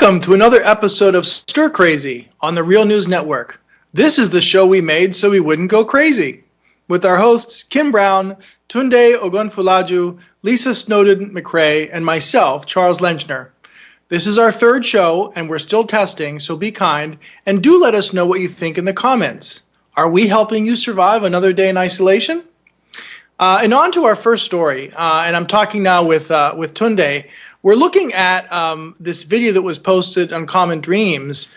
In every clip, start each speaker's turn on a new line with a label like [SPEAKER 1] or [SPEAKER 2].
[SPEAKER 1] Welcome to another episode of Stir Crazy on the Real News Network. This is the show we made so we wouldn't go crazy. With our hosts Kim Brown, Tunde Ogunfolaju, Lisa Snowden-McCray, and myself, Charles Lenchner. This is our third show and we're still testing, so be kind and do let us know what you think in the comments. Are we helping you survive another day in isolation? And on to our first story, and I'm talking now with Tunde. We're looking at this video that was posted on Common Dreams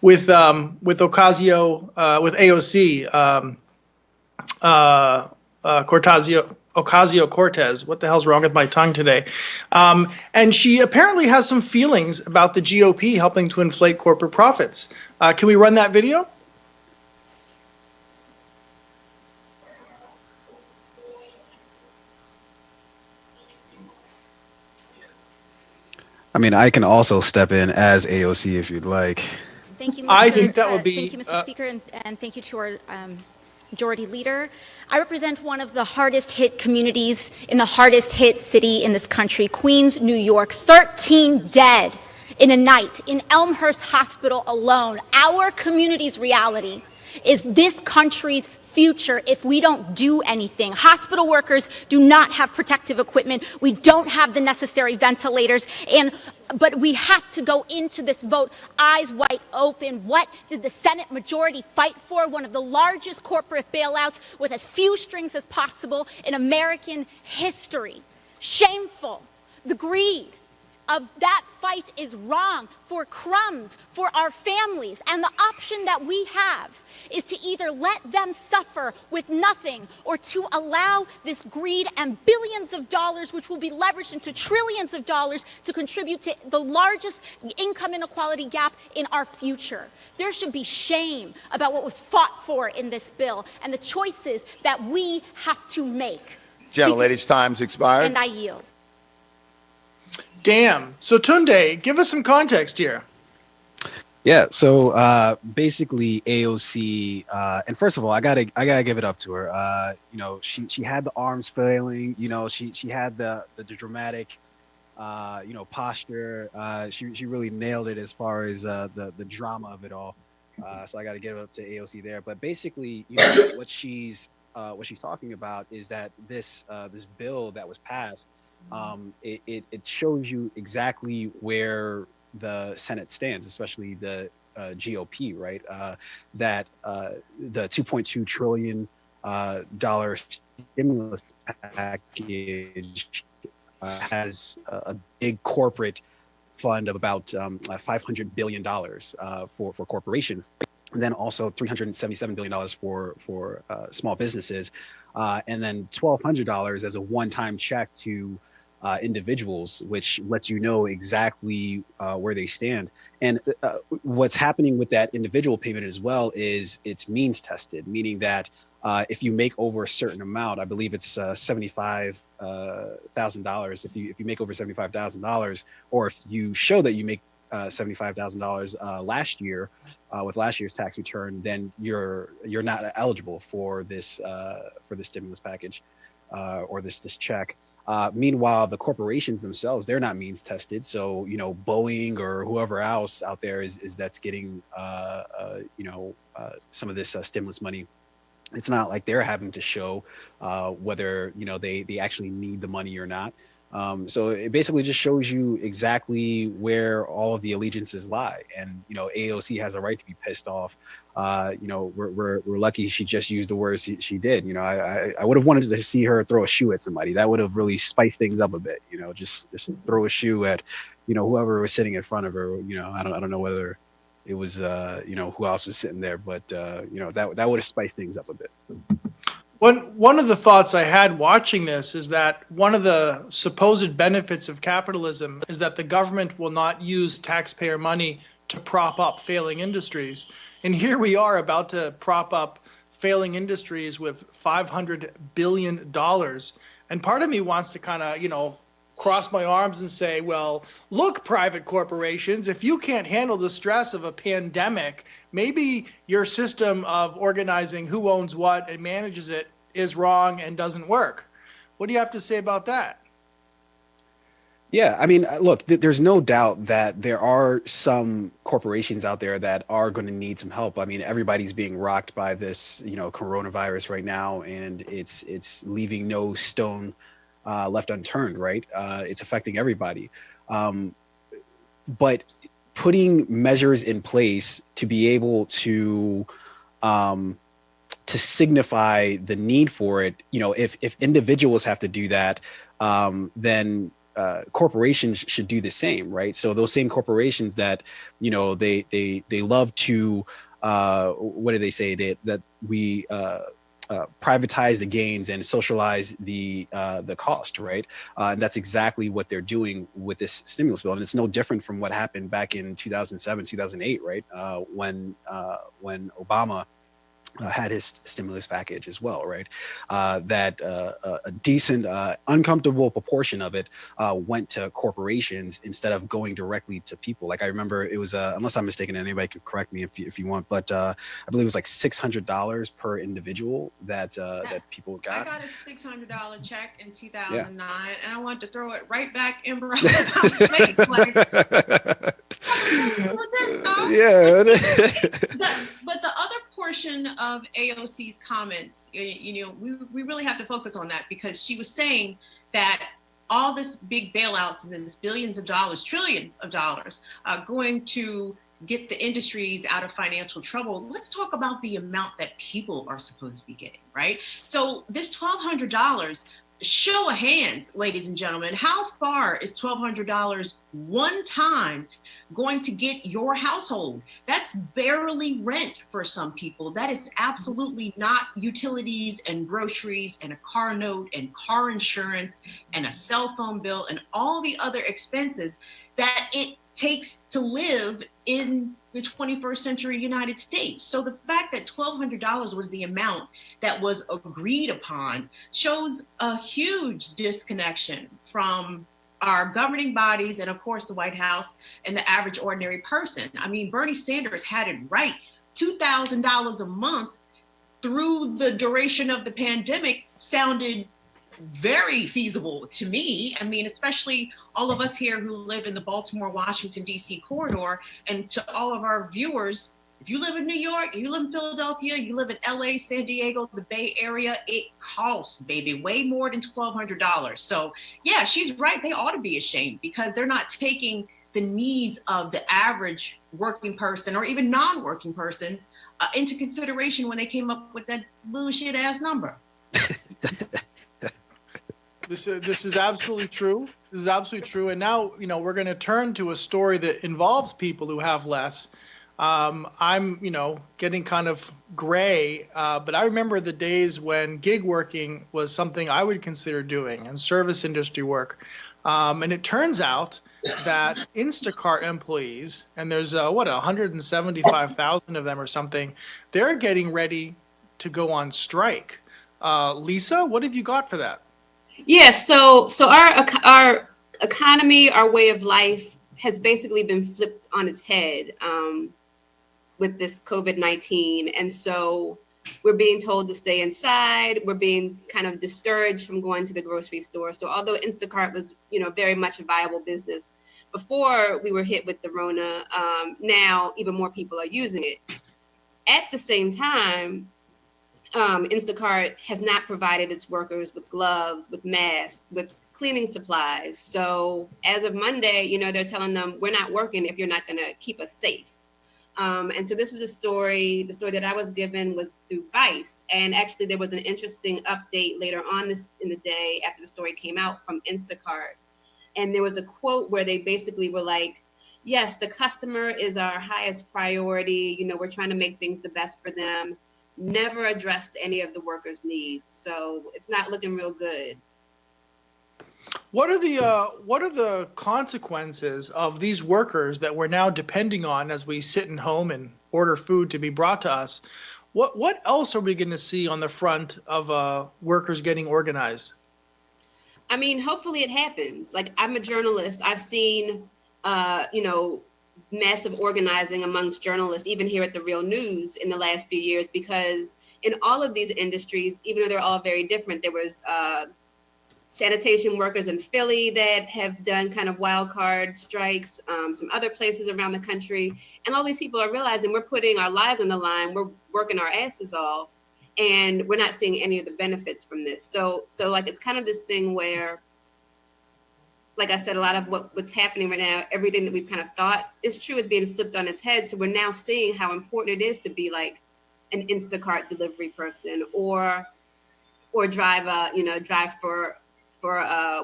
[SPEAKER 1] with AOC Ocasio-Cortez. What the hell's wrong with my tongue today? And she apparently has some feelings about the GOP helping to inflate corporate profits. Can we run that video?
[SPEAKER 2] I mean, I can also step in as AOC if you'd like.
[SPEAKER 3] Thank you, Mr.
[SPEAKER 1] I think that would be.
[SPEAKER 3] Thank you, Mr. Speaker, and thank you to our Majority Leader. I represent one of the hardest hit communities in the hardest hit city in this country, Queens, New York. 13 dead in a night in Elmhurst Hospital alone. Our community's reality is this country's future if we don't do anything. Hospital workers do not have protective equipment. We don't have the necessary ventilators, but we have to go into this vote eyes wide open. What did the Senate majority fight for? One of the largest corporate bailouts with as few strings as possible in American history. Shameful. The greed of that fight is wrong for crumbs, for our families. And the option that we have is to either let them suffer with nothing or to allow this greed and billions of dollars, which will be leveraged into trillions of dollars, to contribute to the largest income inequality gap in our future. There should be shame about what was fought for in this bill and the choices that we have to make.
[SPEAKER 4] Gentlelady's time's expired.
[SPEAKER 3] And I yield.
[SPEAKER 1] Damn. So Tunde, give us some context here.
[SPEAKER 2] Yeah. So basically, AOC, and first of all, I gotta give it up to her. She had the arms flailing. She had the dramatic, posture. She really nailed it as far as the drama of it all. So I got to give it up to AOC there. But basically, what she's talking about is that this bill that was passed. It shows you exactly where the Senate stands, especially the GOP, right? That the $2.2 trillion stimulus package has a big corporate fund of about $500 billion for corporations, and then also $377 billion for small businesses, and then $1,200 as a one-time check to individuals, which lets you know exactly where they stand. And what's happening with that individual payment as well is it's means tested, meaning that if you make over a certain amount, I believe it's $75,000. If you make over $75,000, or if you show that you make $75,000 last year with last year's tax return, then you're not eligible for this stimulus package or this check. Meanwhile, the corporations themselves, they're not means tested. So, Boeing or whoever else out there is that's getting, some of this stimulus money. It's not like they're having to show whether, they actually need the money or not. So it basically just shows you exactly where all of the allegiances lie. And, AOC has a right to be pissed off. We're lucky she just used the words she did. I would have wanted to see her throw a shoe at somebody. That would have really spiced things up a bit, just throw a shoe at, whoever was sitting in front of her. I don't know whether it was, who else was sitting there, but, that would have spiced things up a bit.
[SPEAKER 1] One of the thoughts I had watching this is that one of the supposed benefits of capitalism is that the government will not use taxpayer money to prop up failing industries. And here we are about to prop up failing industries with $500 billion. And part of me wants to kind of, cross my arms and say, well, look, private corporations, if you can't handle the stress of a pandemic, maybe your system of organizing who owns what and manages it is wrong and doesn't work. What do you have to say about that?
[SPEAKER 2] Yeah, I mean, look, there's no doubt that there are some corporations out there that are going to need some help. I mean, everybody's being rocked by this, coronavirus right now, and it's leaving no stone left unturned, right? It's affecting everybody. Um, but putting measures in place to be able um, to signify the need for it, if individuals have to do that, then corporations should do the same, right? So those same corporations that, they love to, what do they say? That we privatize the gains and socialize the cost, right? And that's exactly what they're doing with this stimulus bill, and it's no different from what happened back in 2007, 2008, right? When Obama had his stimulus package as well, right? That a decent, uncomfortable proportion of it went to corporations instead of going directly to people. Like I remember it was, unless I'm mistaken, anybody could correct me if you want, but I believe it was like $600 per individual that people got.
[SPEAKER 5] I got a $600 check in 2009,
[SPEAKER 2] Yeah.
[SPEAKER 5] and I wanted to throw it right back in Barack Obama's face. Like,
[SPEAKER 2] yeah.
[SPEAKER 5] But the other portion of AOC's comments, we really have to focus on that, because she was saying that all this big bailouts and this billions of dollars, trillions of dollars, going to get the industries out of financial trouble. Let's talk about the amount that people are supposed to be getting, right? So this $1,200, show of hands, ladies and gentlemen, how far is $1,200 one time going to get your household? That's barely rent for some people. That is absolutely not utilities and groceries and a car note and car insurance and a cell phone bill and all the other expenses that it takes to live in the 21st century United States. So the fact that $1,200 was the amount that was agreed upon shows a huge disconnection from our governing bodies and, of course, the White House and the average ordinary person. I mean, Bernie Sanders had it right. $2,000 a month through the duration of the pandemic sounded very feasible to me. I mean, especially all of us here who live in the Baltimore, Washington, D.C. corridor, and to all of our viewers, if you live in New York, you live in Philadelphia, you live in LA, San Diego, the Bay Area, it costs, baby, way more than $1,200. So yeah, she's right. They ought to be ashamed, because they're not taking the needs of the average working person or even non-working person into consideration when they came up with that bullshit ass number.
[SPEAKER 1] This is absolutely true. This is absolutely true. And now, we're going to turn to a story that involves people who have less. I'm, getting kind of gray, but I remember the days when gig working was something I would consider doing, and service industry work. And it turns out that Instacart employees, and there's 175,000 of them or something, they're getting ready to go on strike. Lisa, what have you got for that?
[SPEAKER 6] Yeah, so our economy, our way of life has basically been flipped on its head with this COVID-19. And so we're being told to stay inside. We're being kind of discouraged from going to the grocery store. So although Instacart was, very much a viable business before we were hit with the Rona, now even more people are using it. At the same time, Instacart has not provided its workers with gloves, with masks, with cleaning supplies. So as of Monday, they're telling them, we're not working if you're not going to keep us safe. And so this was the story that I was given was through Vice. And actually there was an interesting update later on in the day after the story came out from Instacart. And there was a quote where they basically were like, yes, the customer is our highest priority. We're trying to make things the best for them. Never addressed any of the workers' needs. So it's not looking real good.
[SPEAKER 1] What are the consequences of these workers that we're now depending on as we sit in home and order food to be brought to us? What else are we going to see on the front of workers getting organized?
[SPEAKER 6] I mean, hopefully it happens. Like, I'm a journalist. I've seen, massive organizing amongst journalists, even here at The Real News in the last few years, because in all of these industries, even though they're all very different, there was sanitation workers in Philly that have done kind of wild card strikes, some other places around the country. And all these people are realizing we're putting our lives on the line, we're working our asses off, and we're not seeing any of the benefits from this. So like, it's kind of this thing where, like I said, a lot of what's happening right now, everything that we've kind of thought is true is being flipped on its head. So we're now seeing how important it is to be like an Instacart delivery person or drive for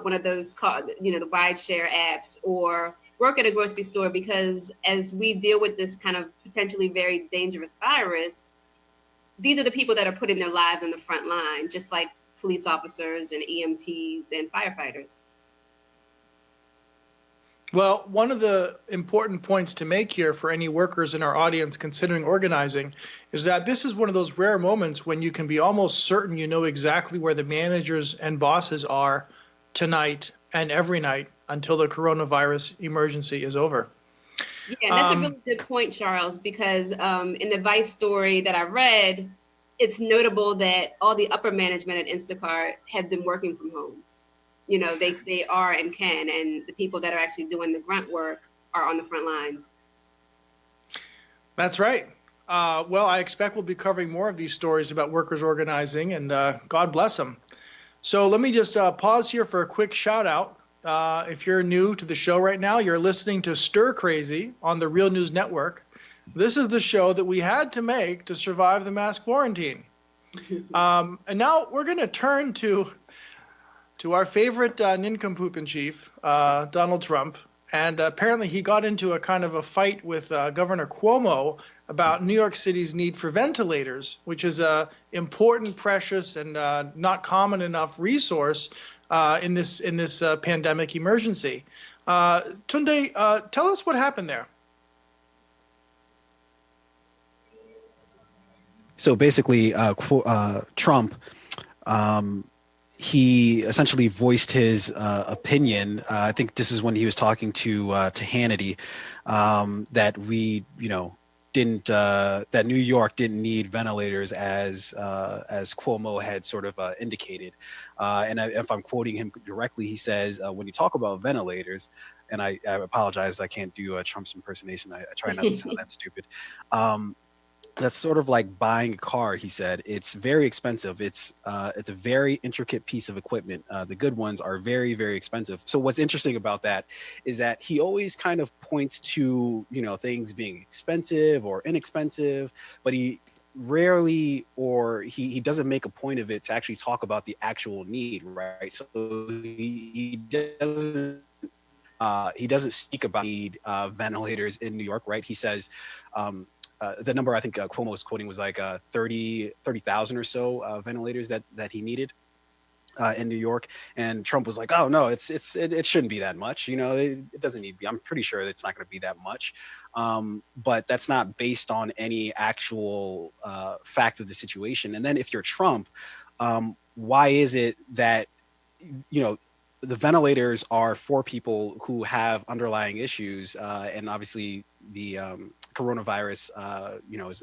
[SPEAKER 6] one of those car, the rideshare apps, or work at a grocery store, because as we deal with this kind of potentially very dangerous virus, these are the people that are putting their lives on the front line, just like police officers and EMTs and firefighters.
[SPEAKER 1] Well, one of the important points to make here for any workers in our audience considering organizing is that this is one of those rare moments when you can be almost certain you know exactly where the managers and bosses are tonight and every night until the coronavirus emergency is over.
[SPEAKER 6] Yeah, that's a really good point, Charles, because in the Vice story that I read, it's notable that all the upper management at Instacart have been working from home. They are and can, and the people that are actually doing the grunt work are on the front lines.
[SPEAKER 1] That's right. Well, I expect we'll be covering more of these stories about workers organizing, and God bless them. So let me just pause here for a quick shout out. If you're new to the show right now, you're listening to Stir Crazy on the Real News Network. This is the show that we had to make to survive the mass quarantine. And now we're going to turn to our favorite nincompoop in chief, Donald Trump. And apparently he got into a kind of a fight with Governor Cuomo about New York City's need for ventilators, which is a important, precious, and not common enough resource in this pandemic emergency. Tunde, tell us what happened there.
[SPEAKER 2] So basically, Trump, he essentially voiced his opinion. I think this is when he was talking to Hannity, that we, didn't that New York didn't need ventilators as Cuomo had sort of indicated. And if I'm quoting him directly, he says, when you talk about ventilators, and I apologize, I can't do Trump's impersonation. I try not to sound that stupid. That's sort of like buying a car, he said. It's very expensive. It's a very intricate piece of equipment. The good ones are very, very expensive. So what's interesting about that is that he always kind of points to, things being expensive or inexpensive, but he rarely, or he doesn't make a point of it to actually talk about the actual need, right? So he doesn't speak about need ventilators in New York, right? He says, the number I think Cuomo was quoting was like 30,000 or so ventilators that he needed in New York, and Trump was like, "Oh no, it shouldn't be that much. It doesn't need to be. I'm pretty sure it's not going to be that much." But that's not based on any actual fact of the situation. And then if you're Trump, why is it that the ventilators are for people who have underlying issues, and obviously the coronavirus,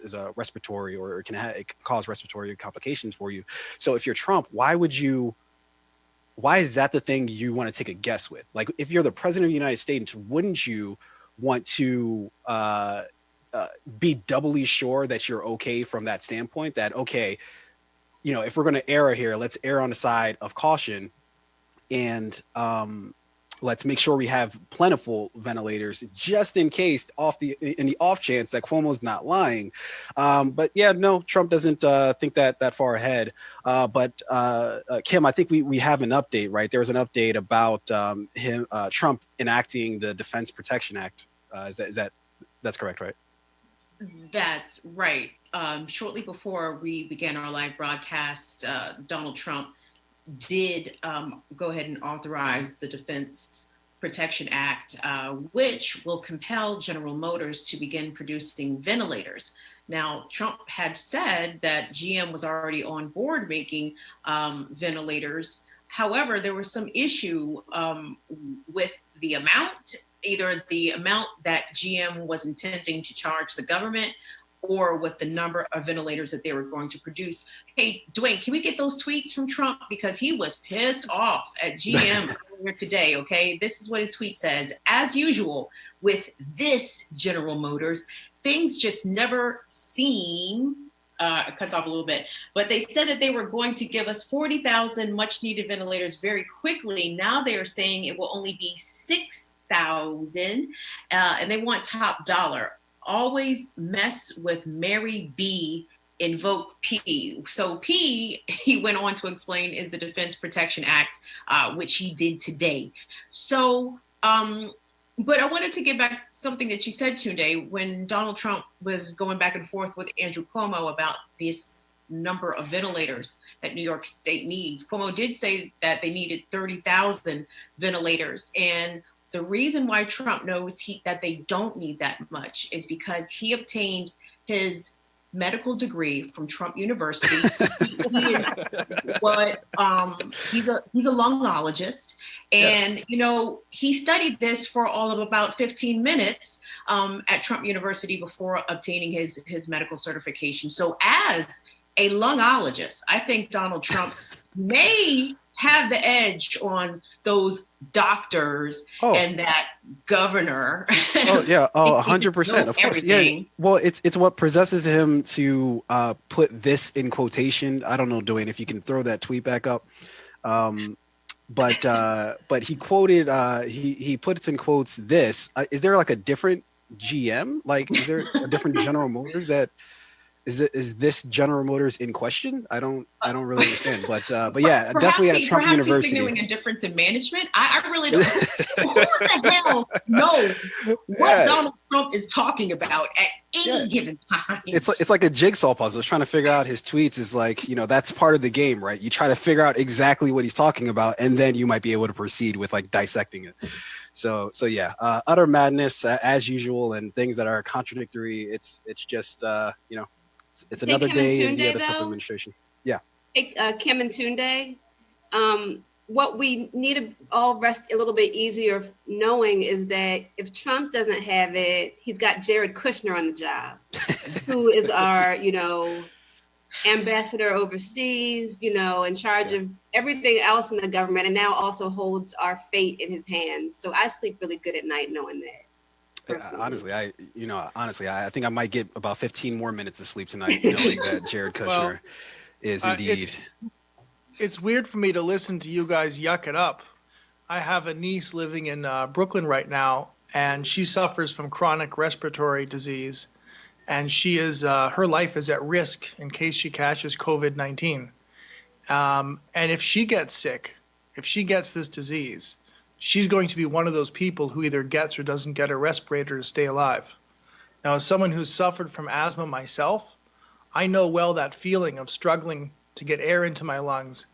[SPEAKER 2] is a respiratory, or it can cause respiratory complications for you. So if you're Trump, why is that the thing you want to take a guess with? Like, if you're the president of the United States, wouldn't you want to be doubly sure that you're okay from that standpoint? That, okay, if we're going to err here, let's err on the side of caution, and let's make sure we have plentiful ventilators just in case, in the off chance that Cuomo's not lying. But yeah, no, Trump doesn't think that far ahead. But Kim, I think we have an update, right? There was an update about Trump enacting the Defense Protection Act. That's correct, right?
[SPEAKER 5] That's right. Shortly before we began our live broadcast, Donald Trump did go ahead and authorize the Defense Protection Act, which will compel General Motors to begin producing ventilators. Now, Trump had said that GM was already on board making ventilators. However, there was some issue with the amount, either the amount that GM was intending to charge the government, or with the number of ventilators that they were going to produce. Hey, Dwayne, can we get those tweets from Trump? Because he was pissed off at GM earlier today, okay? This is what his tweet says. As usual, with this General Motors, things just never seem, it cuts off a little bit, but they said that they were going to give us 40,000 much needed ventilators very quickly. Now they are saying it will only be 6,000, and they want top dollar. Always mess with Mary B, invoke P. So P, he went on to explain, is the Defense Protection Act, which he did today. So, but I wanted to get back something that you said, Tunde, when Donald Trump was going back and forth with Andrew Cuomo about this number of ventilators that New York State needs. Cuomo did say that they needed 30,000 ventilators. And the reason why Trump knows that they don't need that much is because he obtained his medical degree from Trump University. He's a lungologist, and he studied this for all of about 15 minutes at Trump University before obtaining his medical certification. So as a lungologist, I think Donald Trump may have the edge on those doctors and that governor.
[SPEAKER 2] Oh yeah, 100%. Of course, yeah. Well, it's what possesses him to put this in quotation. I don't know, Dwayne, if you can throw that tweet back up. But he quoted, he puts in quotes this. Is there like a different GM? Like, is there a different General Motors that? Is this General Motors in question? I don't really understand, but yeah, definitely at Trump University.
[SPEAKER 5] He's signaling a difference in management. I really don't. Who the hell knows what Donald Trump is talking about at any given time?
[SPEAKER 2] It's like a jigsaw puzzle. It's trying to figure out his tweets. Is like, that's part of the game, right? You try to figure out exactly what he's talking about, and then you might be able to proceed with like dissecting it. So yeah, utter madness as usual, and things that are contradictory. It's just It's another day in the Trump administration. Yeah.
[SPEAKER 6] Hey, Kim and Tunde, what we need to all rest a little bit easier knowing is that if Trump doesn't have it, he's got Jared Kushner on the job, who is our, ambassador overseas, in charge of everything else in the government, and now also holds our fate in his hands. So I sleep really good at night knowing that.
[SPEAKER 2] Honestly, I think I might get about 15 more minutes of sleep tonight, knowing that Jared Kushner is indeed.
[SPEAKER 1] It's weird for me to listen to you guys yuck it up. I have a niece living in Brooklyn right now, and she suffers from chronic respiratory disease, and her life is at risk in case she catches COVID-19. And if she gets sick, if she gets this disease, she's going to be one of those people who either gets or doesn't get a respirator to stay alive. Now, as someone who's suffered from asthma myself, I know well that feeling of struggling to get air into my lungs,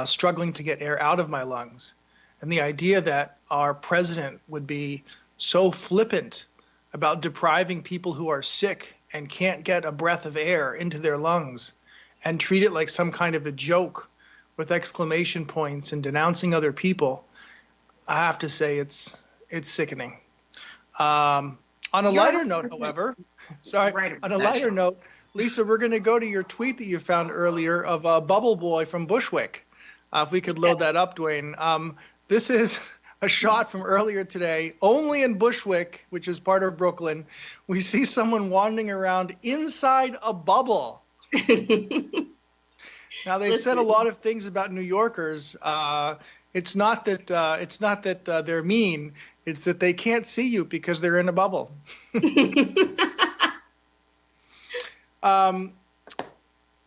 [SPEAKER 1] struggling to get air out of my lungs. And the idea that our president would be so flippant about depriving people who are sick and can't get a breath of air into their lungs and treat it like some kind of a joke with exclamation points and denouncing other people, I have to say it's sickening. On a lighter note, however, lighter note, Lisa, we're going to go to your tweet that you found earlier of Bubble Boy from Bushwick. If we could load that up, Dwayne. This is a shot from earlier today. Only in Bushwick, which is part of Brooklyn, we see someone wandering around inside a bubble. Now, they've said a lot of things about New Yorkers. It's not that they're mean. It's that they can't see you because they're in a bubble.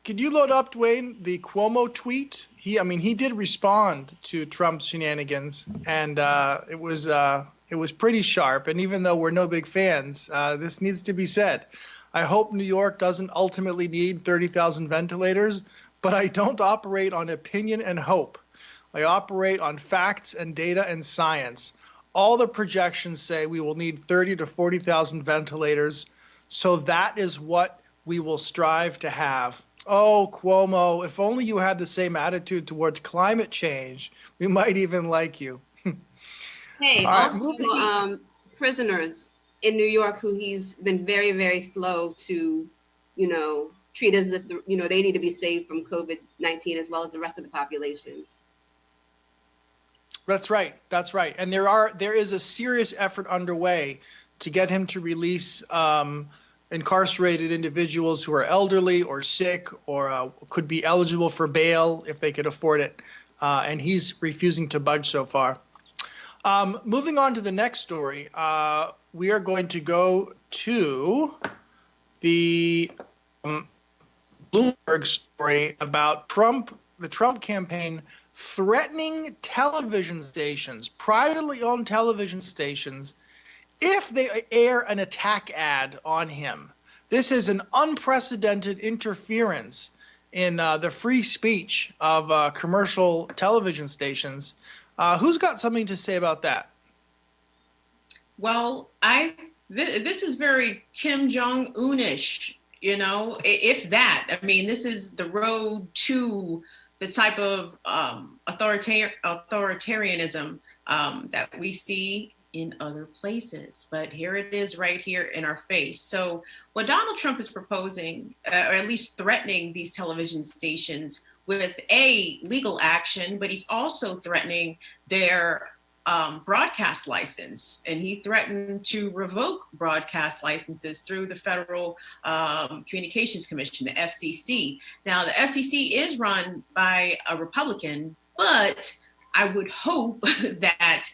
[SPEAKER 1] Could you load up, Dwayne, the Cuomo tweet? He did respond to Trump's shenanigans, and it was pretty sharp. And even though we're no big fans, this needs to be said. I hope New York doesn't ultimately need 30,000 ventilators, but I don't operate on opinion and hope. I operate on facts and data and science. All the projections say we will need 30 to 40,000 ventilators. So that is what we will strive to have. Oh, Cuomo, if only you had the same attitude towards climate change, we might even like you.
[SPEAKER 6] Hey, also prisoners. in New York who he's been very, very slow to, you know, treat as if, you know, they need to be saved from COVID-19 as well as the rest of the population.
[SPEAKER 1] That's right. That's right. And there is a serious effort underway to get him to release incarcerated individuals who are elderly or sick or could be eligible for bail if they could afford it. And he's refusing to budge so far. Moving on to the next story, we are going to go to the Bloomberg story about the Trump campaign threatening television stations, privately owned television stations, if they air an attack ad on him. This is an unprecedented interference in the free speech of commercial television stations. Who's got something to say about that?
[SPEAKER 5] Well, this is very Kim Jong-un-ish, you know, if that. I mean, this is the road to the type of authoritarianism that we see in other places. But here it is right here in our face. So what Donald Trump is proposing, or at least threatening these television stations with a legal action, but he's also threatening their broadcast license. And he threatened to revoke broadcast licenses through the Federal Communications Commission, the FCC. Now, the FCC is run by a Republican, but I would hope that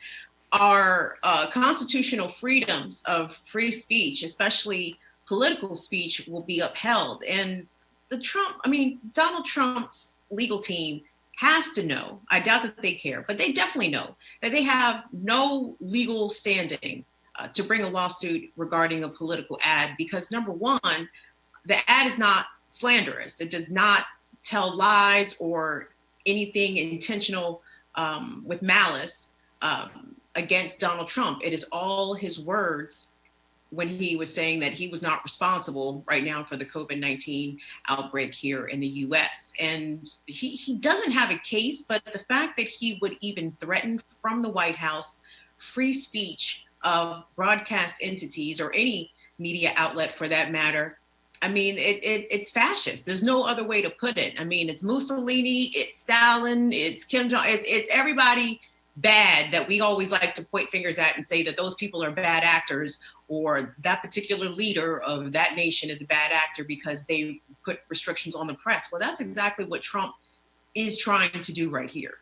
[SPEAKER 5] our constitutional freedoms of free speech, especially political speech, will be upheld. And Donald Trump's legal team has to know, I doubt that they care, but they definitely know that they have no legal standing to bring a lawsuit regarding a political ad, because number one, the ad is not slanderous. It does not tell lies or anything intentional with malice against Donald Trump. It is all his words when he was saying that he was not responsible right now for the COVID-19 outbreak here in the US. And he doesn't have a case, but the fact that he would even threaten from the White House free speech of broadcast entities or any media outlet for that matter, I mean, it's fascist. There's no other way to put it. I mean, it's Mussolini, it's Stalin, it's Kim Jong, it's everybody bad that we always like to point fingers at and say that those people are bad actors, or that particular leader of that nation is a bad actor because they put restrictions on the press. Well, that's exactly what Trump is trying to do right here.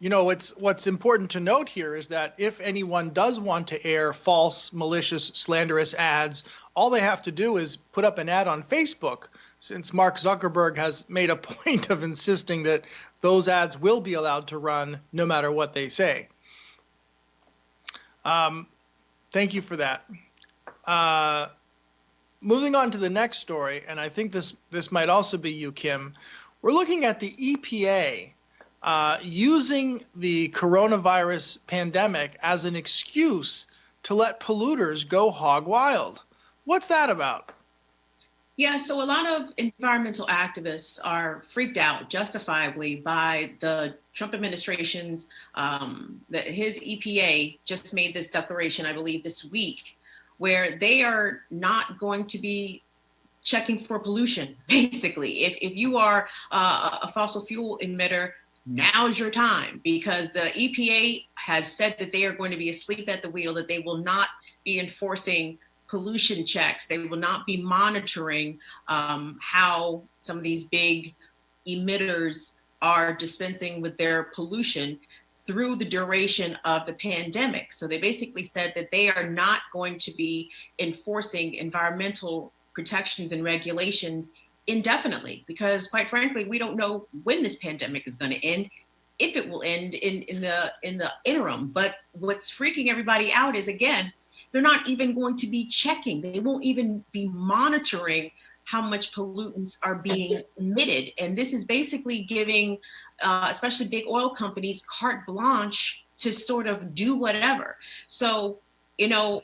[SPEAKER 1] You know, what's important to note here is that if anyone does want to air false, malicious, slanderous ads, all they have to do is put up an ad on Facebook, since Mark Zuckerberg has made a point of insisting that those ads will be allowed to run no matter what they say. Thank you for that. Moving on to the next story, and I think this might also be you, Kim. We're looking at the EPA using the coronavirus pandemic as an excuse to let polluters go hog wild. What's that about?
[SPEAKER 5] Yeah, so a lot of environmental activists are freaked out, justifiably, by the Trump administration's, his EPA just made this declaration, I believe, this week, where they are not going to be checking for pollution, basically. If you are a fossil fuel emitter, now's your time, because the EPA has said that they are going to be asleep at the wheel, that they will not be enforcing pollution checks. They will not be monitoring how some of these big emitters are dispensing with their pollution through the duration of the pandemic. So they basically said that they are not going to be enforcing environmental protections and regulations indefinitely, because quite frankly, we don't know when this pandemic is going to end, if it will end in the interim. But what's freaking everybody out is, again, they're not even going to be checking. They won't even be monitoring how much pollutants are being emitted. And this is basically giving, especially big oil companies, carte blanche to sort of do whatever. So, you know,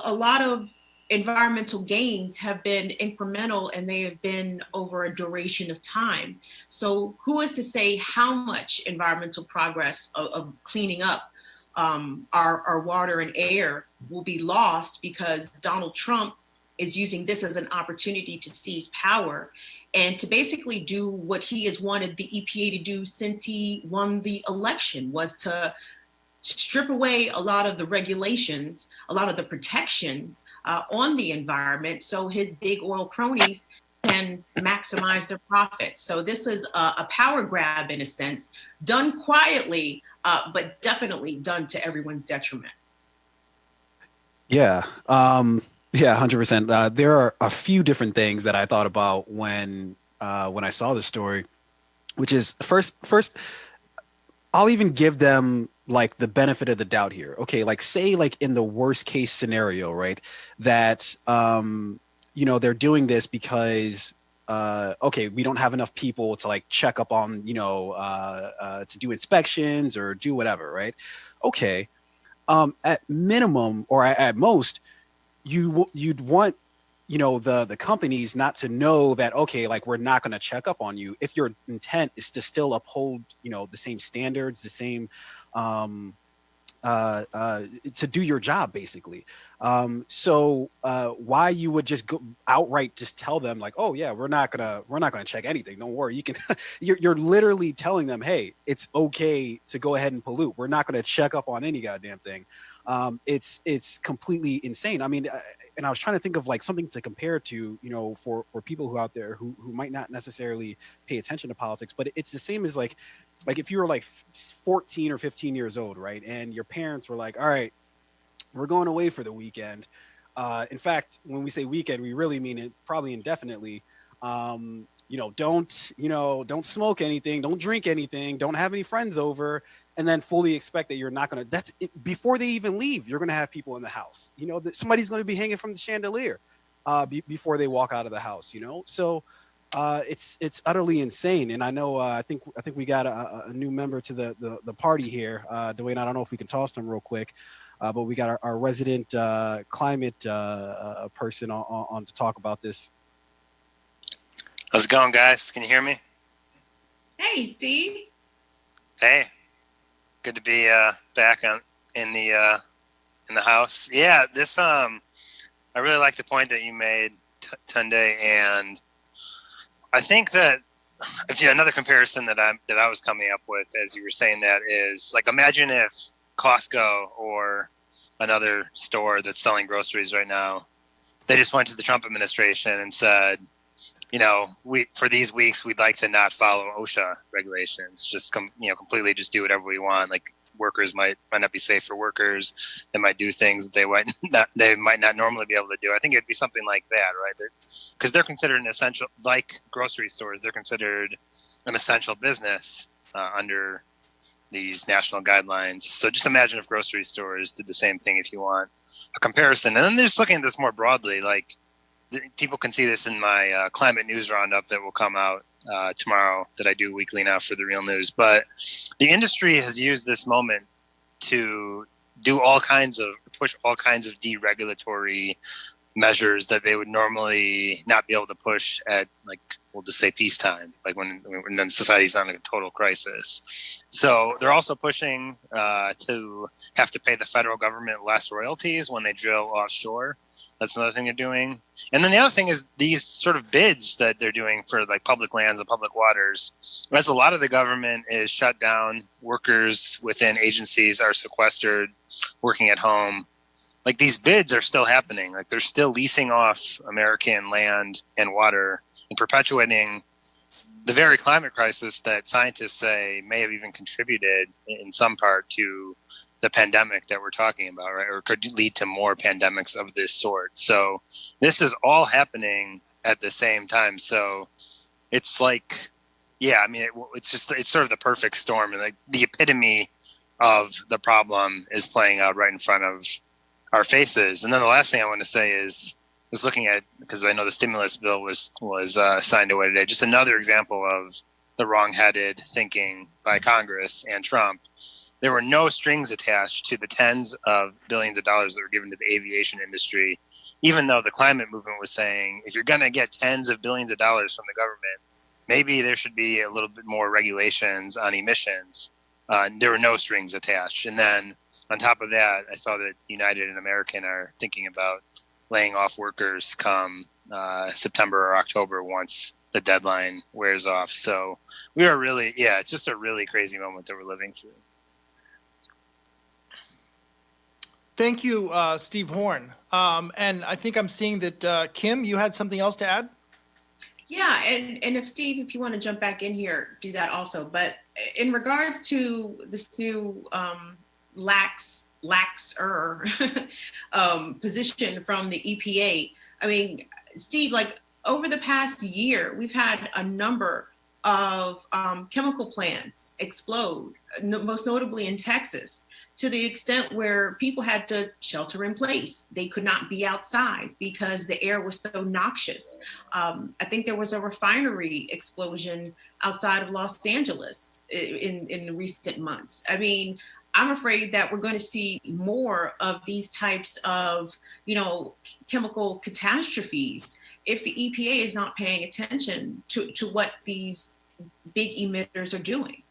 [SPEAKER 5] a lot of environmental gains have been incremental, and they have been over a duration of time. So who is to say how much environmental progress of cleaning up our water and air will be lost because Donald Trump is using this as an opportunity to seize power and to basically do what he has wanted the EPA to do since he won the election, was to strip away a lot of the regulations, a lot of the protections on the environment so his big oil cronies can maximize their profits. So this is a power grab in a sense, done quietly, but definitely done to everyone's detriment.
[SPEAKER 2] Yeah. Yeah, 100%. There are a few different things that I thought about when I saw this story, which is first, I'll even give them like the benefit of the doubt here. Okay, like say like in the worst case scenario, right? That they're doing this because okay, we don't have enough people to like check up on, to do inspections or do whatever, right? Okay. At minimum or at most, you'd want the companies not to know that, okay, like we're not going to check up on you if your intent is to still uphold the same standards, the same to do your job basically. So why you would just go outright just tell them like, oh yeah, we're not gonna check anything, don't worry, you can you're literally telling them, hey, it's okay to go ahead and pollute, we're not going to check up on any goddamn thing. It's completely insane. I mean, and I was trying to think of like something to compare to, for people who out there who might not necessarily pay attention to politics, but it's the same as like if you were like 14 or 15 years old, right? And your parents were like, all right, we're going away for the weekend. In fact, when we say weekend, we really mean it probably indefinitely. Don't smoke anything, don't drink anything, don't have any friends over, and then fully expect that you're not going to, that's it, before they even leave, you're going to have people in the house, that somebody's going to be hanging from the chandelier before they walk out of the house, So it's utterly insane. And I know, I think we got a new member to the party here. Dwayne, I don't know if we can toss them real quick, but we got our resident climate person on to talk about this.
[SPEAKER 7] How's it going, guys? Can you hear me?
[SPEAKER 5] Hey, Steve.
[SPEAKER 7] Hey, good to be back in the house. Yeah, this I really like the point that you made, Tunde, and I think that another comparison that I was coming up with as you were saying that is like, imagine if Costco or another store that's selling groceries right now, they just went to the Trump administration and said, for these weeks, we'd like to not follow OSHA regulations. Just completely just do whatever we want. Like workers might not be safe for workers. They might do things that they might not normally be able to do. I think it'd be something like that, right? Because they're considered an essential, like grocery stores. They're considered an essential business under these national guidelines. So just imagine if grocery stores did the same thing. If you want a comparison, and then they're just looking at this more broadly, like. People can see this in my climate news roundup that will come out tomorrow that I do weekly now for the Real News. But the industry has used this moment to push all kinds of deregulatory measures that they would normally not be able to push at, like, we'll just say peacetime, like when society's on a total crisis. So they're also pushing to have to pay the federal government less royalties when they drill offshore. That's another thing they're doing. And then the other thing is these sort of bids that they're doing for like public lands and public waters. As a lot of the government is shut down, workers within agencies are sequestered, working at home. Like these bids are still happening. Like they're still leasing off American land and water and perpetuating the very climate crisis that scientists say may have even contributed in some part to the pandemic that we're talking about, right? Or could lead to more pandemics of this sort. So this is all happening at the same time. So it's like, yeah, I mean, it's sort of the perfect storm, and like the epitome of the problem is playing out right in front of our faces. And then the last thing I want to say is, I was looking at, because I know the stimulus bill was signed away today, just another example of the wrong-headed thinking by Congress and Trump. There were no strings attached to the tens of billions of dollars that were given to the aviation industry, even though the climate movement was saying, if you're going to get tens of billions of dollars from the government, maybe there should be a little bit more regulations on emissions. There were no strings attached. And then on top of that, I saw that United and American are thinking about laying off workers come September or October once the deadline wears off. So we are really, it's just a really crazy moment that we're living through.
[SPEAKER 1] Thank you, Steve Horn. And I think I'm seeing that, Kim, you had something else to add?
[SPEAKER 5] Yeah, and if Steve, if you want to jump back in here, do that also. But in regards to this new laxer position from the EPA, I mean, Steve, like over the past year, we've had a number of chemical plants explode, most notably in Texas, to the extent where people had to shelter in place. They could not be outside because the air was so noxious. I think there was a refinery explosion outside of Los Angeles in recent months. I mean, I'm afraid that we're going to see more of these types of, chemical catastrophes if the EPA is not paying attention to what these big emitters are doing.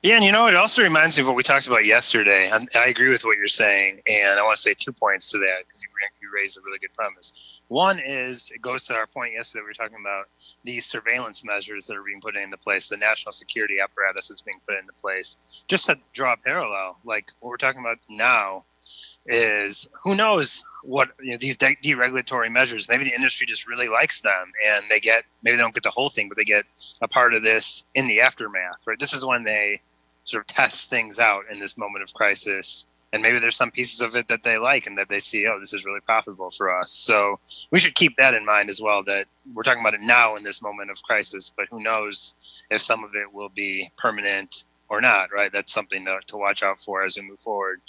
[SPEAKER 7] Yeah, and it also reminds me of what we talked about yesterday. I agree with what you're saying, and I want to say 2 points to that because you raised a really good premise. One is, it goes to our point yesterday, we were talking about these surveillance measures that are being put into place, the national security apparatus is being put into place. Just to draw a parallel, like what we're talking about now is, who knows what these deregulatory measures, maybe the industry just really likes them and maybe they don't get the whole thing, but they get a part of this in the aftermath, right? This is when they sort of test things out in this moment of crisis. And maybe there's some pieces of it that they like and that they see, oh, this is really profitable for us. So we should keep that in mind as well, that we're talking about it now in this moment of crisis, but who knows if some of it will be permanent or not, right? That's something to watch out for as we move forward.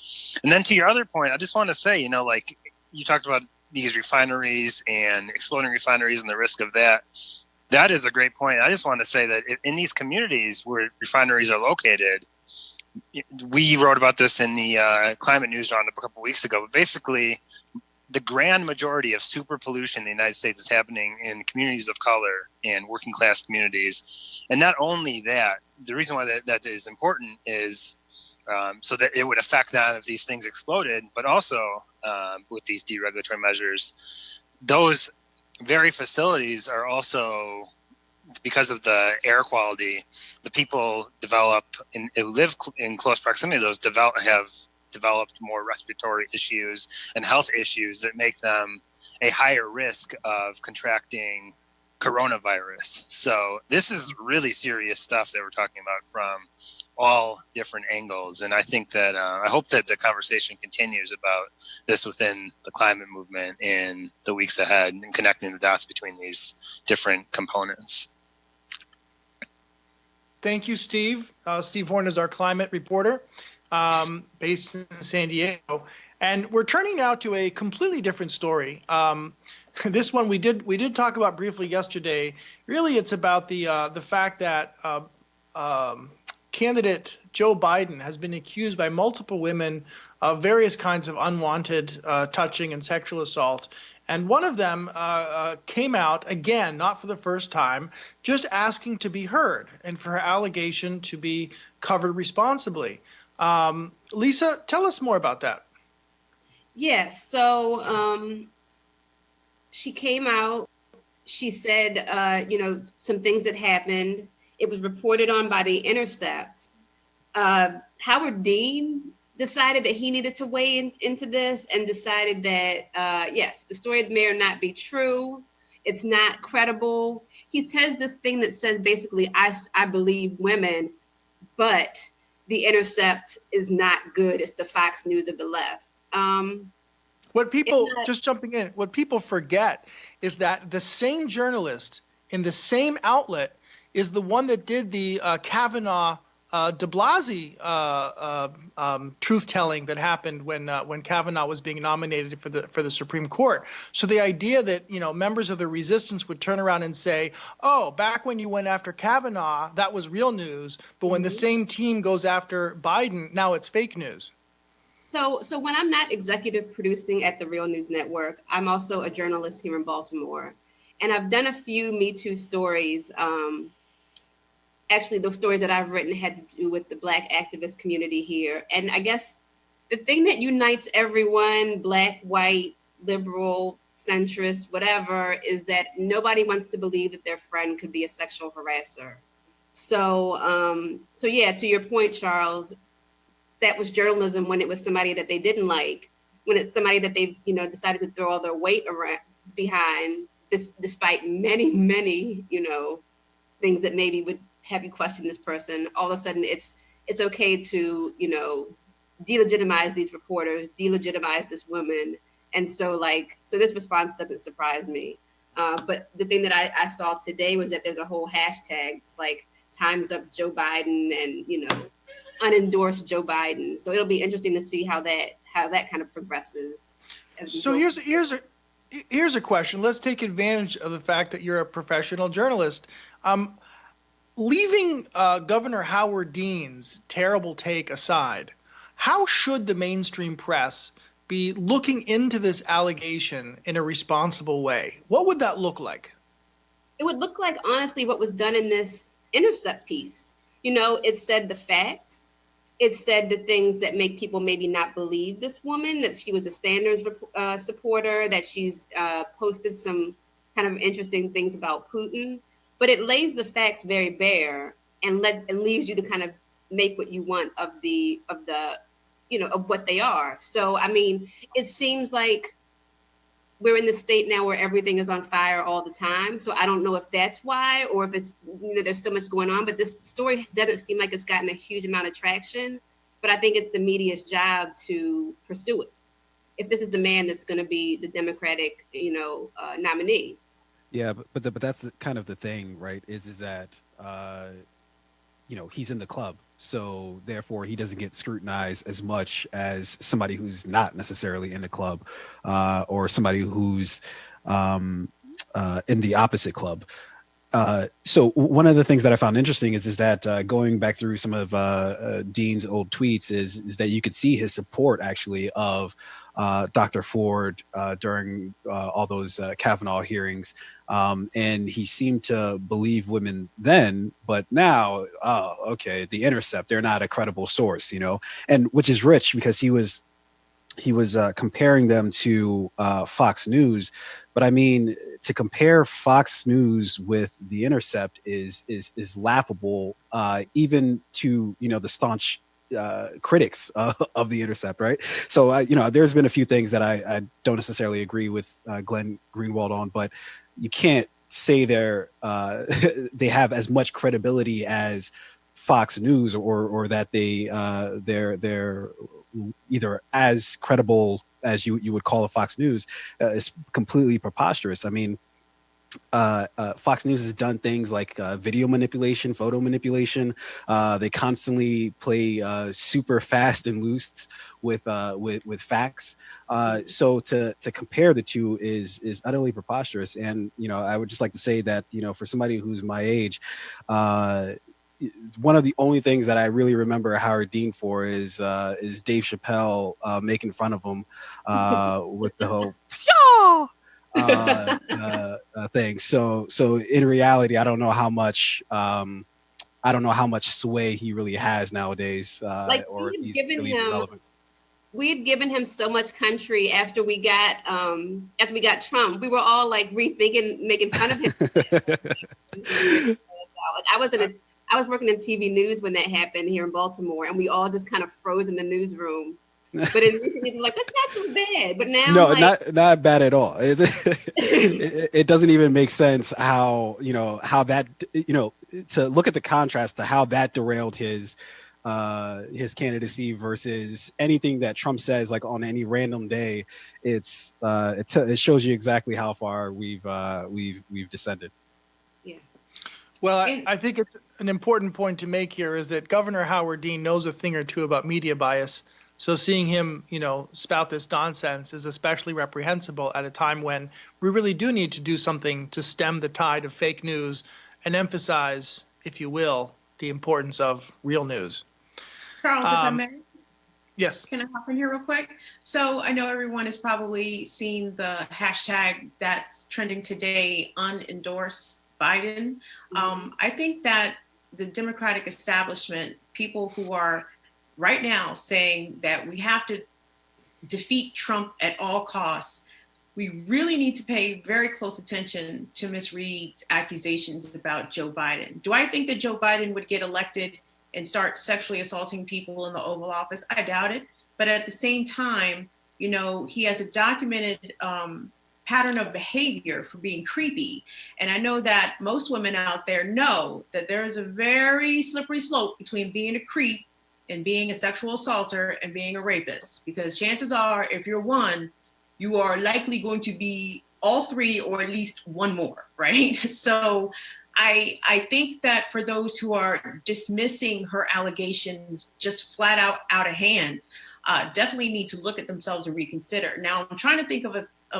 [SPEAKER 7] And then to your other point, I just want to say, like you talked about these refineries and exploding refineries and the risk of that. That is a great point. I just want to say that in these communities where refineries are located, we wrote about this in the climate news roundup a couple of weeks ago, but basically the grand majority of super pollution in the United States is happening in communities of color and working class communities. And not only that, the reason why that is important is so that it would affect them if these things exploded, but also with these deregulatory measures, those very facilities are also, because of the air quality, the people who live in close proximity to those have developed more respiratory issues and health issues that make them a higher risk of contracting coronavirus. So this is really serious stuff that we're talking about from all different angles. And I think that I hope that the conversation continues about this within the climate movement in the weeks ahead and connecting the dots between these different components.
[SPEAKER 1] Thank you, Steve. Steve Horn is our climate reporter based in San Diego. And we're turning now to a completely different story. This one we did talk about briefly yesterday. Really, it's about the fact that candidate Joe Biden has been accused by multiple women of various kinds of unwanted touching and sexual assault. And one of them came out, again, not for the first time, just asking to be heard and for her allegation to be covered responsibly. Lisa, tell us more about that.
[SPEAKER 6] Yes. So she came out. She said, some things that happened. It was reported on by The Intercept. Howard Dean decided that he needed to weigh into this and decided that, yes, the story may or not be true. It's not credible. He says this thing that says basically, I believe women, but The Intercept is not good. It's the Fox News of the left.
[SPEAKER 1] What people, just jumping in, what people forget is that the same journalist in the same outlet is the one that did the Kavanaugh de Blasio truth-telling that happened when Kavanaugh was being nominated for the Supreme Court. So the idea that members of the resistance would turn around and say, "Oh, back when you went after Kavanaugh, that was real news," but when the same team goes after Biden, now it's fake news.
[SPEAKER 6] So when I'm not executive producing at the Real News Network, I'm also a journalist here in Baltimore, and I've done a few Me Too stories. actually the stories that I've written had to do with the Black activist community here. And I guess the thing that unites everyone, Black, white, liberal, centrist, whatever, is that nobody wants to believe that their friend could be a sexual harasser. So, so yeah, to your point, Charles, that was journalism when it was somebody that they didn't like, when it's somebody that they've, you know, decided to throw all their weight around behind, despite many, many, you know, things that maybe would have you question this person. All of a sudden, it's okay to, you know, delegitimize these reporters, delegitimize this woman. And so this response doesn't surprise me. But the thing that I saw today was that there's a whole hashtag. It's like Time's Up Joe Biden and, you know, unendorsed Joe Biden. So it'll be interesting to see how that kind of progresses.
[SPEAKER 1] So here's a question. Let's take advantage of the fact that you're a professional journalist. Leaving Governor Howard Dean's terrible take aside, how should the mainstream press be looking into this allegation in a responsible way? What would that look like?
[SPEAKER 6] It would look like, honestly, what was done in this Intercept piece. You know, it said the facts. It said the things that make people maybe not believe this woman, that she was a Sanders supporter, that she's posted some kind of interesting things about Putin. But it lays the facts very bare and leaves you to kind of make what you want of the you know, of what they are. So, I mean, it seems like we're in the state now where everything is on fire all the time. So I don't know if that's why, or if it's, you know, there's so much going on, but this story doesn't seem like it's gotten a huge amount of traction, but I think it's the media's job to pursue it. If this is the man that's going to be the Democratic, you know, nominee.
[SPEAKER 2] Yeah, but that's kind of the thing, right? Is that, you know, he's in the club. So therefore, he doesn't get scrutinized as much as somebody who's not necessarily in the club, or somebody who's in the opposite club. So one of the things that I found interesting is that going back through some of Dean's old tweets is that you could see his support actually of Dr. Ford during all those Kavanaugh hearings. And he seemed to believe women then, but now, okay, The Intercept, they're not a credible source, you know, and which is rich because he was comparing them to Fox News. But I mean, to compare Fox News with The Intercept is laughable, even to, you know, the staunch critics of The Intercept, right? So, you know, there's been a few things that I don't necessarily agree with Glenn Greenwald on, but you can't say they have as much credibility as Fox News, or that they're either as credible as you would call a Fox News. Is completely preposterous. I mean, Fox News has done things like video manipulation, photo manipulation. They constantly play super fast and loose with facts. So to compare the two is utterly preposterous. And, you know, I would just like to say that, you know, for somebody who's my age, one of the only things that I really remember Howard Dean for is Dave Chappelle making fun of him with the whole thing. So in reality, I don't know how much sway he really has nowadays, or if he's really relevant.
[SPEAKER 6] We had given him so much country after we got Trump. We were all like rethinking making fun of him. I was working in TV news when that happened here in Baltimore, and we all just kind of froze in the newsroom. But in recent years, like, that's not so bad. But now,
[SPEAKER 2] no, like, not bad at all. It doesn't even make sense how that, you know, to look at the contrast to how that derailed his candidacy versus anything that Trump says, like on any random day. It shows you exactly how far we've descended.
[SPEAKER 6] Yeah.
[SPEAKER 1] Well, I think it's an important point to make here is that Governor Howard Dean knows a thing or two about media bias. So seeing him, you know, spout this nonsense is especially reprehensible at a time when we really do need to do something to stem the tide of fake news and emphasize, if you will, the importance of real news.
[SPEAKER 5] Charles, if I may.
[SPEAKER 1] Yes.
[SPEAKER 5] Can I hop in here real quick? So I know everyone has probably seen the hashtag that's trending today, unendorsed Biden. I think that the Democratic establishment, people who are right now saying that we have to defeat Trump at all costs, we really need to pay very close attention to Ms. Reed's accusations about Joe Biden. Do I think that Joe Biden would get elected and start sexually assaulting people in the Oval Office? I doubt it. But at the same time, you know, he has a documented pattern of behavior for being creepy. And I know that most women out there know that there is a very slippery slope between being a creep and being a sexual assaulter and being a rapist. Because chances are, if you're one, you are likely going to be all three or at least one more, right? So I think that for those who are dismissing her allegations just flat out of hand, definitely need to look at themselves and reconsider. Now, I'm trying to think of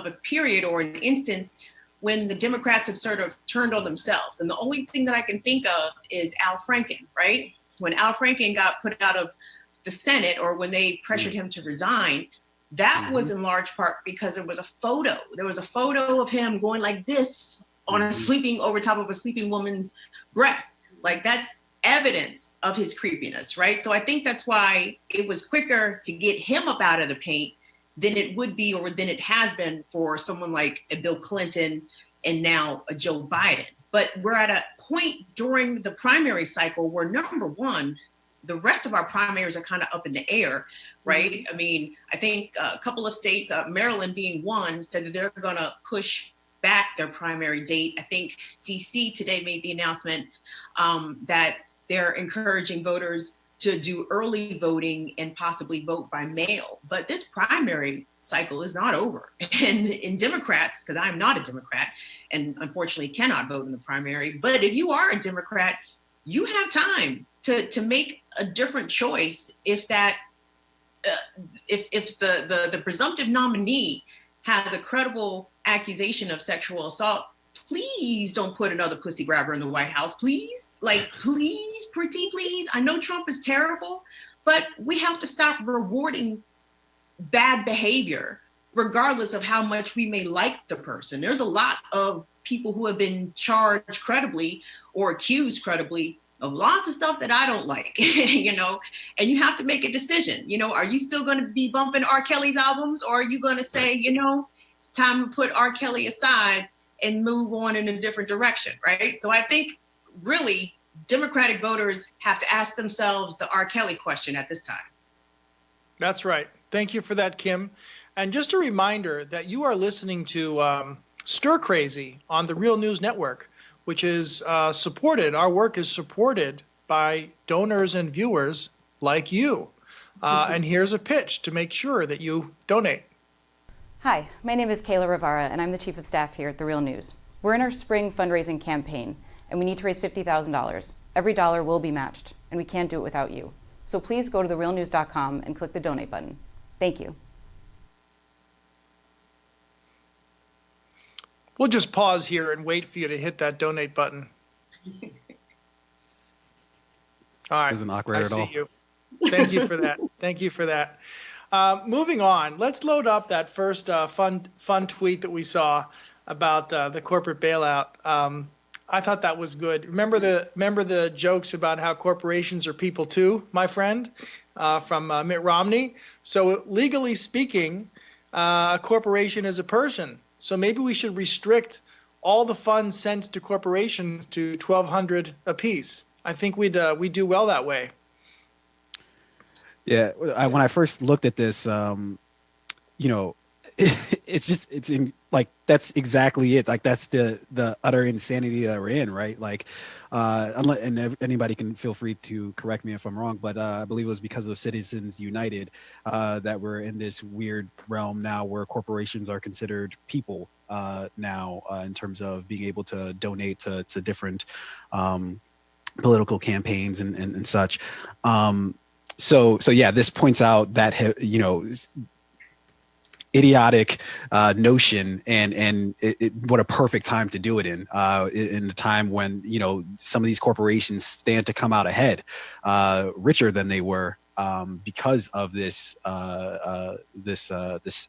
[SPEAKER 5] a period or an instance when the Democrats have sort of turned on themselves. And the only thing that I can think of is Al Franken, right? When Al Franken got put out of the Senate, or when they pressured him to resign, that was in large part because there was a photo. There was a photo of him going like this on a sleeping, over top of a sleeping woman's breast. Like, that's evidence of his creepiness, right? So I think that's why it was quicker to get him up out of the paint than it would be, or than it has been for someone like a Bill Clinton and now a Joe Biden. But we're at a point during the primary cycle where, number one, the rest of our primaries are kind of up in the air, right? I mean, I think a couple of states, Maryland being one, said that they're going to push back their primary date. I think DC today made the announcement that they're encouraging voters to do early voting and possibly vote by mail. But this primary cycle is not over. And in Democrats, because I'm not a Democrat and unfortunately cannot vote in the primary, but if you are a Democrat, you have time to make a different choice if that if the presumptive nominee has a credible accusation of sexual assault. Please don't put another pussy grabber in the White House, please. Like, please, pretty please. I know Trump is terrible, but we have to stop rewarding bad behavior, regardless of how much we may like the person. There's a lot of people who have been charged credibly or accused credibly of lots of stuff that I don't like, you know, and you have to make a decision. You know, are you still going to be bumping R. Kelly's albums, or are you going to say, you know, it's time to put R. Kelly aside and move on in a different direction, right? So I think really Democratic voters have to ask themselves the R. Kelly question at this time.
[SPEAKER 1] That's right. Thank you for that, Kim. And just a reminder that you are listening to Stir Crazy on the Real News Network, which is supported. Our work is supported by donors and viewers like you. And here's a pitch to make sure that you donate.
[SPEAKER 8] Hi, my name is Kayla Rivara, and I'm the Chief of Staff here at The Real News. We're in our spring fundraising campaign, and we need to raise $50,000. Every dollar will be matched, and we can't do it without you. So please go to therealnews.com and click the donate button. Thank you.
[SPEAKER 1] We'll just pause here and wait for you to hit that donate button. All right.
[SPEAKER 2] Isn't awkward
[SPEAKER 1] I
[SPEAKER 2] at
[SPEAKER 1] see
[SPEAKER 2] all.
[SPEAKER 1] you. Thank you for that. Thank you for that. Moving on, let's load up that first fun tweet that we saw about the corporate bailout. I thought that was good. Remember the jokes about how corporations are people too, my friend, from Mitt Romney? So legally speaking, a corporation is a person. So maybe we should restrict all the funds sent to corporations to $1,200 apiece. I think we'd do well that way.
[SPEAKER 2] Yeah, when I first looked at this, you know, it's in like that's exactly it. Like that's the utter insanity that we're in, right? Like, and anybody can feel free to correct me if I'm wrong, but I believe it was because of Citizens United that we're in this weird realm now where corporations are considered people now in terms of being able to donate to different political campaigns and such. So yeah, this points out that, you know, idiotic notion and what a perfect time to do it in the time when, you know, some of these corporations stand to come out ahead, richer than they were because of this this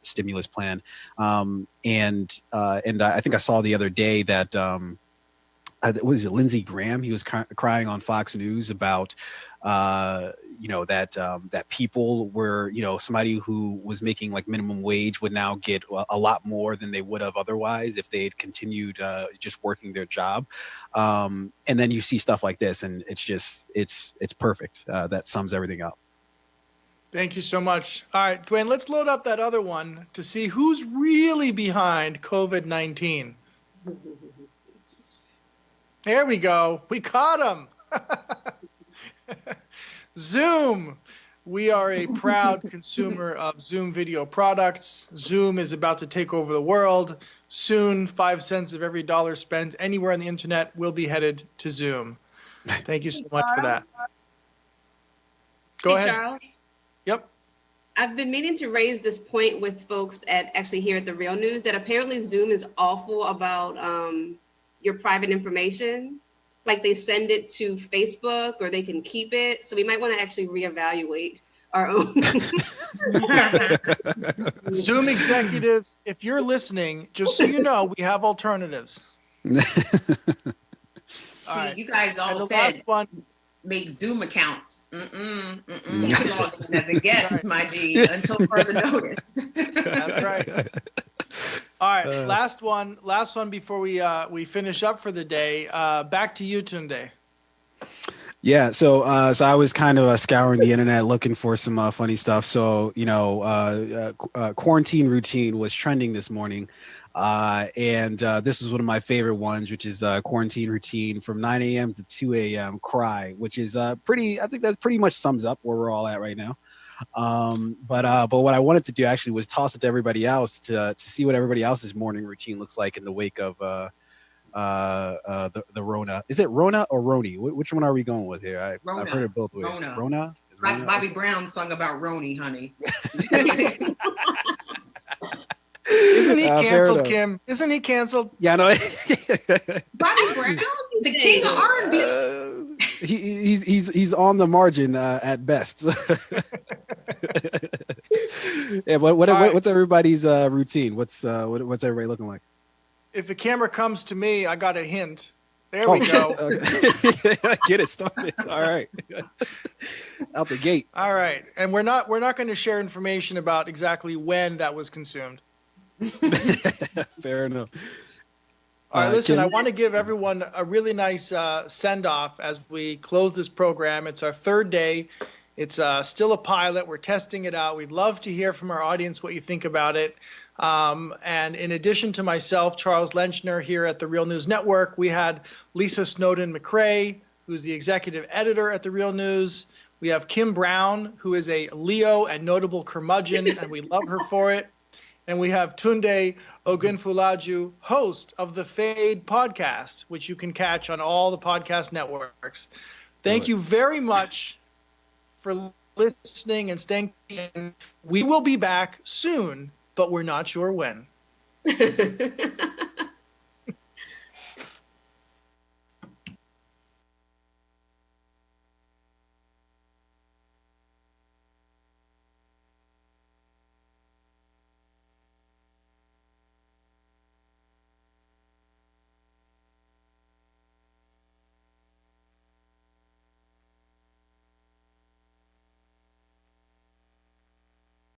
[SPEAKER 2] stimulus plan. And I think I saw the other day that what is it, Lindsey Graham? He was crying on Fox News about, that people were, somebody who was making like minimum wage would now get a lot more than they would have otherwise if they had continued just working their job. And then you see stuff like this, and it's perfect. That sums everything up.
[SPEAKER 1] Thank you so much. All right, Dwayne, let's load up that other one to see who's really behind COVID-19. There we go. We caught him. Zoom. We are a proud consumer of Zoom video products. Zoom is about to take over the world. Soon, 5 cents of every dollar spent anywhere on the internet will be headed to Zoom. Thank you so much for that. Go ahead.
[SPEAKER 6] Charles.
[SPEAKER 1] Yep.
[SPEAKER 6] I've been meaning to raise this point with folks here at the Real News, that apparently Zoom is awful about your private information. Like they send it to Facebook or they can keep it. So we might want to actually reevaluate our own.
[SPEAKER 1] Zoom executives, if you're listening, just so you know, we have alternatives.
[SPEAKER 5] See, you guys all said make Zoom accounts. Log in as a guest, my G, until further notice.
[SPEAKER 1] That's right. All right, last one before we finish up for the day. Back to you, Tunde.
[SPEAKER 2] Yeah, so I was kind of scouring the internet looking for some funny stuff. So quarantine routine was trending this morning, and this is one of my favorite ones, which is quarantine routine from 9 a.m. to 2 a.m. Cry, which is pretty. I think that pretty much sums up where we're all at right now. But what I wanted to do actually was toss it to everybody else to see what everybody else's morning routine looks like in the wake of the Rona. Is it Rona or Roni? Which one are we going with here? I've heard it both ways. Rona?
[SPEAKER 5] Bobby Brown sung about Roni, honey.
[SPEAKER 1] Isn't he canceled, Kim? Isn't he canceled?
[SPEAKER 2] Yeah, no.
[SPEAKER 5] Bobby Brown, the king of R&B.
[SPEAKER 2] He's on the margin at best. Yeah, what's everybody's routine? What's everybody looking like?
[SPEAKER 1] If the camera comes to me, I got a hint. There we go.
[SPEAKER 2] Get it started. All right. Out the gate.
[SPEAKER 1] All right. And we're not going to share information about exactly when that was consumed.
[SPEAKER 2] Fair enough.
[SPEAKER 1] All right, listen, I want to give everyone a really nice send-off as we close this program. It's our third day. It's still a pilot. We're testing it out. We'd love to hear from our audience what you think about it. And in addition to myself, Charles Lenchner here at the Real News Network, we had Lisa Snowden-McCray, who's the executive editor at the Real News. We have Kim Brown, who is a Leo and notable curmudgeon, and we love her for it. And we have Tunde Ogunfolaju, host of the Fade podcast, which you can catch on all the podcast networks. Thank you very much for listening and staying tuned. We will be back soon, but we're not sure when.